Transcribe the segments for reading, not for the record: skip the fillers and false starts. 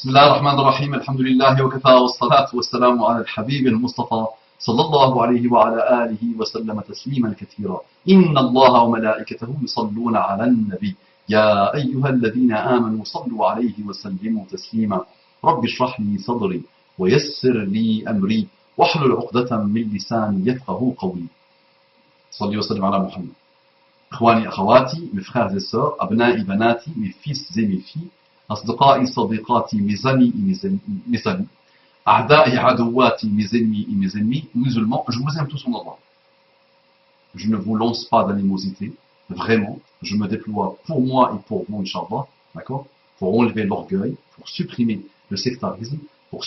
بسم الله الرحمن الرحيم الحمد لله وكفى والصلاة والسلام على الحبيب المصطفى صلى الله عليه وعلى آله وسلم تسليما كثيرا إن الله وملائكته يصلون على النبي يا أيها الذين آمنوا صلوا عليه وسلموا تسليما رب اشرح لي صدري ويسر لي أمري واحلل عقدة من لساني يفقهوا قولي صلي وسلم على محمد إخواني أخواتي mes frères et sœurs أبنائي بناتي mes fils et mes filles أصدقائي صديقاتي mes amis et mes amis أعدائي عدواتي mes ennemis et mes ennemis musulmans je vous aime tous en Allah je ne vous lance pas d'animosité vraiment je me déploie pour moi et pour vous Inch'Allah d'accord pour enlever l'orgueil pour supprimer le sectarisme pour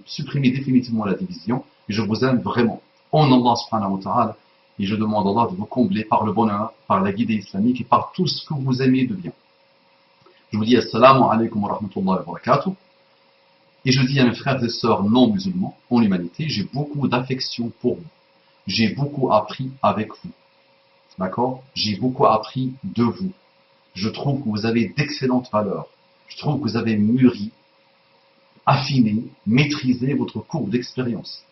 supprimer définitivement la division et je vous aime vraiment en Allah subhanahu wa ta'ala et je demande à Allah de vous combler par le bonheur par la guidée islamique et par tout ce que vous aimez de bien. Je vous dis assalamu alaikum wa rahmatullahi wa barakatuh. Et je dis à mes frères et sœurs non musulmans en l'humanité, j'ai beaucoup d'affection pour vous. J'ai beaucoup appris avec vous. D'accord? J'ai beaucoup appris de vous. Je trouve que vous avez d'excellentes valeurs. Je trouve que vous avez mûri, affiné, maîtrisé votre courbe d'expérience.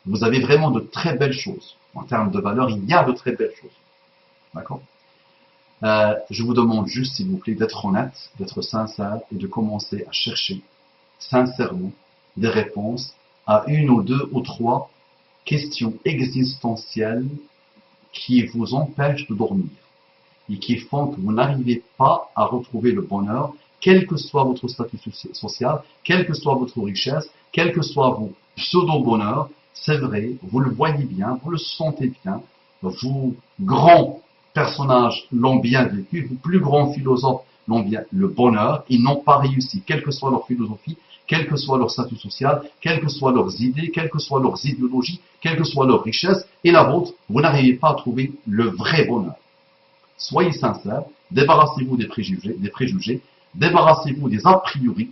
Vous avez vraiment de très belles choses. En termes de valeurs, il y a de très belles choses. D'accord? Je vous demande juste, s'il vous plaît, d'être honnête, d'être sincère et de commencer à chercher sincèrement des réponses à une ou deux ou trois questions existentielles qui vous empêchent de dormir et qui font que vous n'arrivez pas à retrouver le bonheur, quel que soit votre statut social, quelle que soit votre richesse, quel que soit vos pseudo-bonheurs. C'est vrai, vous le voyez bien, vous le sentez bien, vos grands personnages l'ont bien vécu, vos plus grands philosophes l'ont bien, le bonheur, ils n'ont pas réussi, quelle que soit leur philosophie, quel que soit leur statut social, quelles que soient leurs idées, quelles que soient leurs idéologies, quelle que soit leur richesse, et la vôtre, vous n'arrivez pas à trouver le vrai bonheur. Soyez sincères, débarrassez-vous des préjugés, débarrassez-vous des a priori,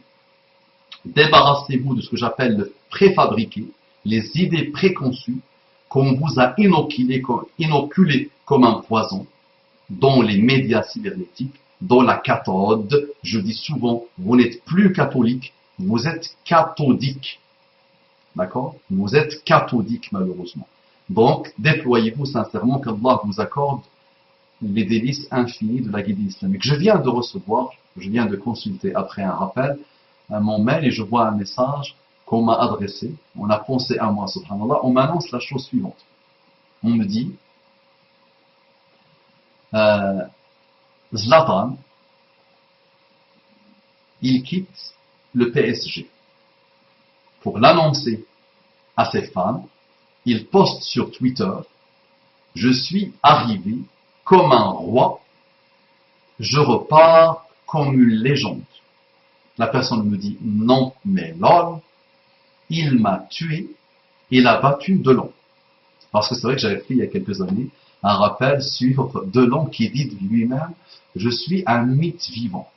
débarrassez-vous de ce que j'appelle le préfabriqué, les idées préconçues qu'on vous a inoculées comme un poison dans les médias cybernétiques, dans la cathode. Je dis souvent, vous n'êtes plus catholique, vous êtes cathodique. D'accord? Vous êtes cathodique malheureusement. Donc, déployez-vous sincèrement qu'Allah vous accorde les délices infinies de la guidée islamique. Je viens de consulter après un rappel mon mail et je vois un message qu'on m'a adressé, on a pensé à moi, subhanallah, on m'annonce la chose suivante. On me dit, Zlatan, il quitte le PSG. Pour l'annoncer à ses fans, il poste sur Twitter, je suis arrivé comme un roi, je repars comme une légende. La personne me dit, non, mais lol, il m'a tué et l'a battu Delon. Parce que c'est vrai que j'avais fait il y a quelques années un rappel sur Delon qui dit de lui-même « Je suis un mythe vivant ».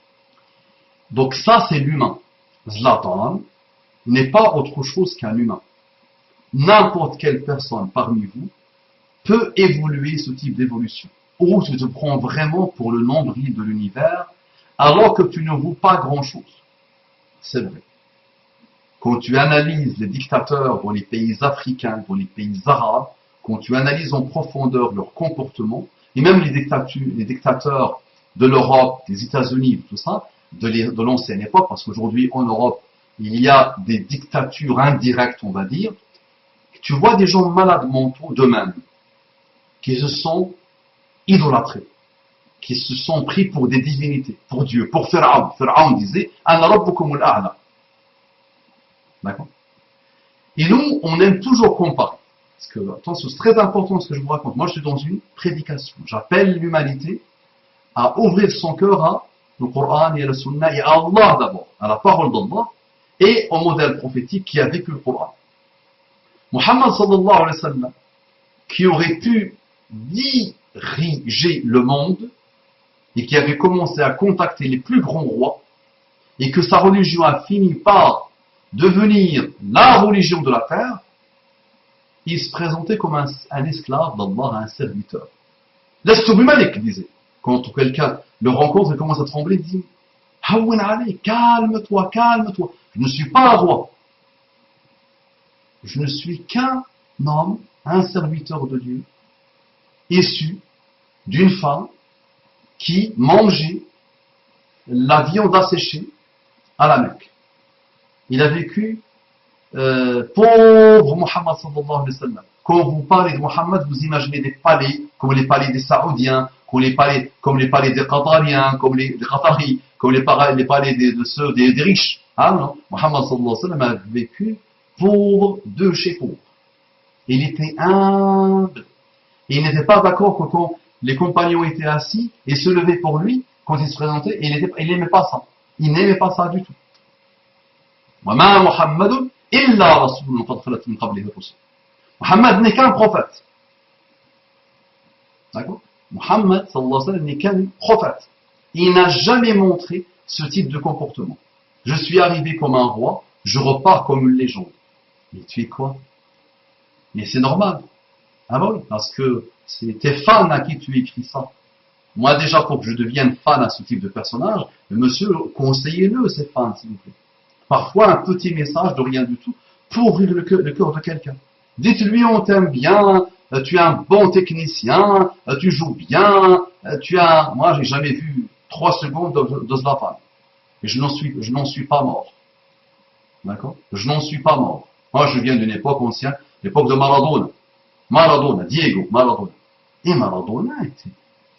Donc ça c'est l'humain. Zlatan n'est pas autre chose qu'un humain. N'importe quelle personne parmi vous peut évoluer ce type d'évolution. Ou tu te prends vraiment pour le nombril de l'univers alors que tu ne vaux pas grand-chose. C'est vrai. Quand tu analyses les dictateurs dans les pays africains, dans les pays arabes, quand tu analyses en profondeur leur comportement, et même les dictateurs de l'Europe, des États-Unis, tout ça, de l'ancienne époque, parce qu'aujourd'hui en Europe, il y a des dictatures indirectes, on va dire, tu vois des gens malades mentaux d'eux-mêmes, qui se sont idolâtrés, qui se sont pris pour des divinités, pour Dieu, pour Pharaon. Pharaon disait « Ana rabbukum al-a'la ». D'accord? Et nous, on aime toujours comparer. Parce que, attention, c'est très important ce que je vous raconte. Moi, je suis dans une prédication. J'appelle l'humanité à ouvrir son cœur à le Coran et à la Sunna et à Allah d'abord, à la parole d'Allah et au modèle prophétique qui a vécu le Coran. Muhammad sallallahu alayhi wa sallam, qui aurait pu diriger le monde et qui avait commencé à contacter les plus grands rois et que sa religion a fini par devenir la religion de la terre, il se présentait comme un esclave d'Allah, un serviteur. Laisse-toi Malik, il disait. Quand quelqu'un le rencontre, il commence à trembler, il dit Hawwin Ali, calme-toi, calme-toi. Je ne suis pas un roi. Je ne suis qu'un homme, un serviteur de Dieu, issu d'une femme qui mangeait la viande asséchée à la Mecque. Il a vécu pauvre Mohammed sallallahu alayhi wa sallam. Quand vous parlez de Mohammed, vous imaginez des palais comme les palais des Saoudiens, comme les palais des Qatariens, comme les Qataris, comme les palais des riches. Ah non, Mohammed sallallahu alayhi wa sallam a vécu pauvre de chez pauvre. Il était humble. Et il n'était pas d'accord que quand les compagnons étaient assis et se levaient pour lui, quand il se présentait, il n'aimait pas ça. Il n'aimait pas ça du tout. وَمَا مُحَمَّدٌ إِلَّا رَسُولٌ قَدْ خَلَتْ مِنْ قَبْلِهِ الرُّسُلُ. Mohammed n'est qu'un prophète. D'accord? Mohammed, sallallahu alayhi wa sallam, n'est qu'un prophète. Il n'a jamais montré ce type de comportement. Je suis arrivé comme un roi, je repars comme une légende. Mais tu es quoi? Mais c'est normal. Ah bah oui, parce que c'est tes fans à qui tu écris ça. Moi déjà, pour que je devienne fan à ce type de personnage, monsieur, conseillez-le, ces fans, s'il vous plaît. Parfois, un petit message de rien du tout pour ouvrir le cœur de quelqu'un. Dites-lui, on t'aime bien, tu es un bon technicien, tu joues bien, Moi, j'ai jamais vu 3 secondes de Zlatan. Et je n'en suis pas mort. D'accord? Je n'en suis pas mort. Moi, je viens d'une époque ancienne, l'époque de Maradona, Diego Maradona. Et Maradona,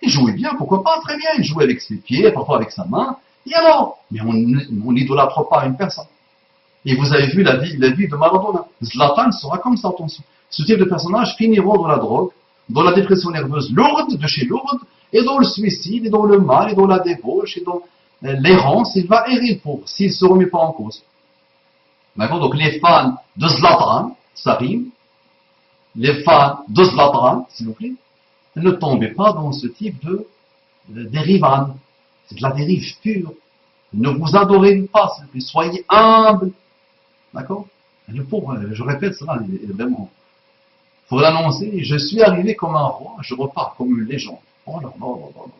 il jouait bien, pourquoi pas? Très bien, il jouait avec ses pieds, parfois avec sa main. Et alors? Mais on n'idolâtre pas une personne. Et vous avez vu la vie de Maradona. Zlatan sera comme ça, attention. Ce type de personnages finiront dans la drogue, dans la dépression nerveuse lourde, de chez lourde, et dans le suicide, et dans le mal, et dans la débauche, et dans l'errance. Il va errer pour s'il ne se remet pas en cause. D'accord? Donc les fans de Zlatan, ça rime. Les fans de Zlatan, s'il vous plaît, ne tombez pas dans ce type de dérivane. C'est de la dérive pure. Ne vous adorez pas, s'il vous plaît. Soyez humble. D'accord? Le pauvre, je répète cela, vraiment. Il faut l'annoncer. Je suis arrivé comme un roi, je repars comme une légende. Oh là là là là là.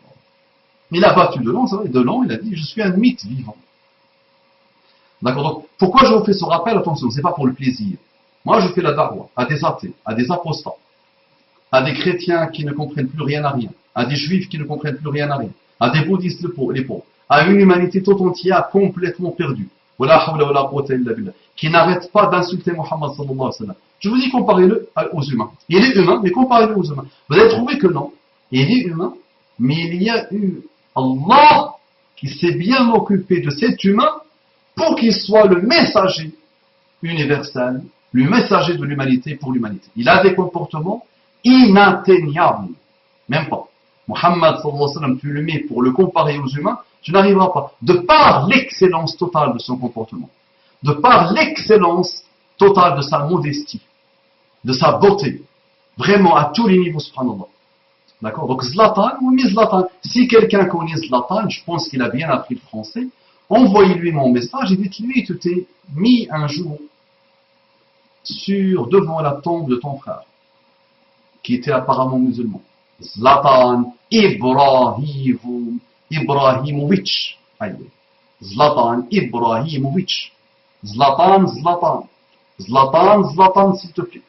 Il a battu Delon, c'est vrai, Delon, il a dit, je suis un mythe vivant. D'accord? Donc, pourquoi je vous fais ce rappel? Attention, c'est pas pour le plaisir. Moi, je fais la darwa à des athées, à des apostats, à des chrétiens qui ne comprennent plus rien à rien, à des juifs qui ne comprennent plus rien à rien, à des bouddhistes les pauvres, à une humanité tout entière complètement perdue, qui n'arrête pas d'insulter Mohammed sallallahu alayhi wa sallam. Je vous dis, comparez-le aux humains. Il est humain, mais comparez-le aux humains. Vous allez trouver que non. Il est humain, mais il y a eu Allah qui s'est bien occupé de cet humain pour qu'il soit le messager universel, le messager de l'humanité pour l'humanité. Il a des comportements inatteignables. Même pas. Mohammed sallallahu alayhi wa sallam, tu le mets pour le comparer aux humains, tu n'arriveras pas. De par l'excellence totale de son comportement, de par l'excellence totale de sa modestie, de sa beauté, vraiment à tous les niveaux, subhanallah. D'accord? Donc Zlatan, oui, Zlatan. Si quelqu'un connaît Zlatan, je pense qu'il a bien appris le français, envoyez-lui mon message et dites-lui, tu t'es mis un jour devant la tombe de ton frère, qui était apparemment musulman. Zlatan Ibrahimovic. Zlatan Ibrahimovic. Zlatan, s'il te plaît.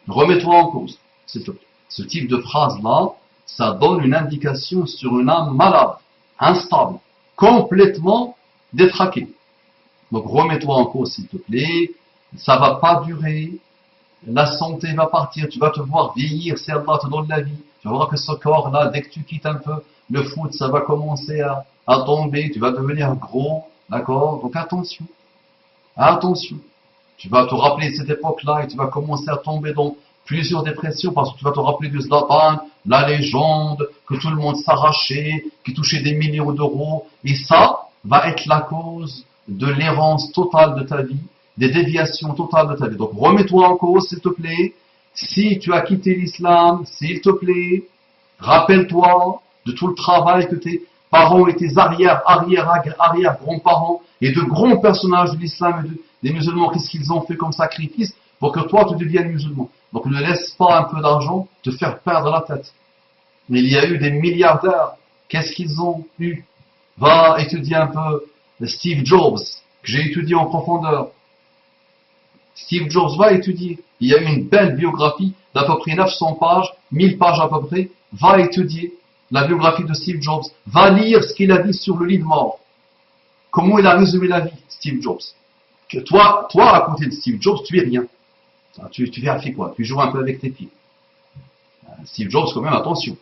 Remets-toi en cause, s'il te plaît. Ce type de phrase-là, ça donne une indication sur une âme malade, instable, complètement détraquée. Donc remets-toi en cause, s'il te plaît. Ça va pas durer. La santé va partir. Tu vas te voir vieillir. Si Allah te donne la vie, tu vas voir que ce corps-là, dès que tu quittes un peu le foot, ça va commencer à tomber. Tu vas devenir gros. D'accord? Donc attention. Attention. Tu vas te rappeler de cette époque-là et tu vas commencer à tomber dans plusieurs dépressions parce que tu vas te rappeler de Zlatan, la légende, que tout le monde s'arrachait, qui touchait des millions d'euros. Et ça va être la cause de l'errance totale de ta vie, des déviations totales de ta vie. Donc remets-toi en cause, s'il te plaît. Si tu as quitté l'islam, s'il te plaît, rappelle-toi de tout le travail que tes parents et tes arrière-grands-parents et de grands personnages de l'islam et des musulmans, qu'est-ce qu'ils ont fait comme sacrifice pour que toi tu deviennes musulman. Donc ne laisse pas un peu d'argent te faire perdre la tête. Mais il y a eu des milliardaires, qu'est-ce qu'ils ont eu? Va étudier un peu Steve Jobs, que j'ai étudié en profondeur. Steve Jobs va étudier. Il y a une belle biographie d'à peu près 900 pages, 1000 pages à peu près. Va étudier la biographie de Steve Jobs. Va lire ce qu'il a dit sur le lit de mort. Comment il a résumé la vie, Steve Jobs. Que toi, à côté de Steve Jobs, tu es rien. Tu fais quoi? Tu joues un peu avec tes pieds. Steve Jobs, quand même, attention.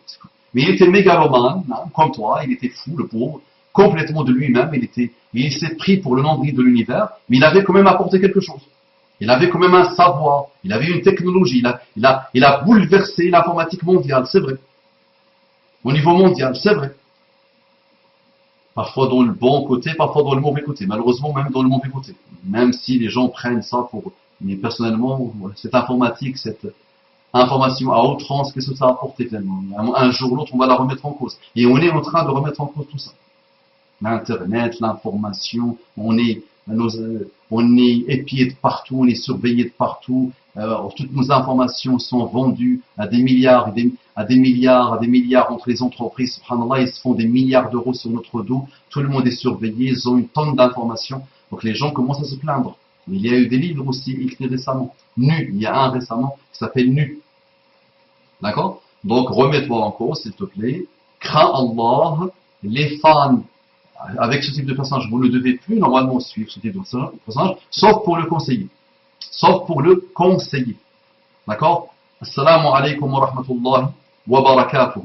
Mais il était mégalomane, hein, comme toi, il était fou, le pauvre, complètement de lui-même, il s'est pris pour le nombril de l'univers, mais il avait quand même apporté quelque chose. Il avait quand même un savoir, il avait une technologie, il a bouleversé l'informatique mondiale, c'est vrai. Au niveau mondial, c'est vrai. Parfois dans le bon côté, parfois dans le mauvais côté. Malheureusement, même dans le mauvais côté. Même si les gens prennent ça pour... Mais personnellement, cette informatique, cette information à outrance, qu'est-ce que ça a apporté tellement? Un jour ou l'autre, on va la remettre en cause. Et on est en train de remettre en cause tout ça. L'Internet, l'information, on est épié de partout, on est surveillé de partout. Toutes nos informations sont vendues à des milliards, à des milliards entre les entreprises. Subhanallah, ils se font des milliards d'euros sur notre dos. Tout le monde est surveillé, ils ont une tonne d'informations. Donc les gens commencent à se plaindre. Il y a eu des livres aussi écrits récemment. Nu, il y a un récemment qui s'appelle Nu. D'accord? Donc remets-toi en cause, s'il te plaît. Crains Allah. Les fans, avec ce type de personnage, vous ne devez plus normalement suivre ce type de personnage, sauf pour le conseiller. Sauf pour le conseiller. D'accord? Assalamu alaikum wa rahmatullahi wa barakatuh.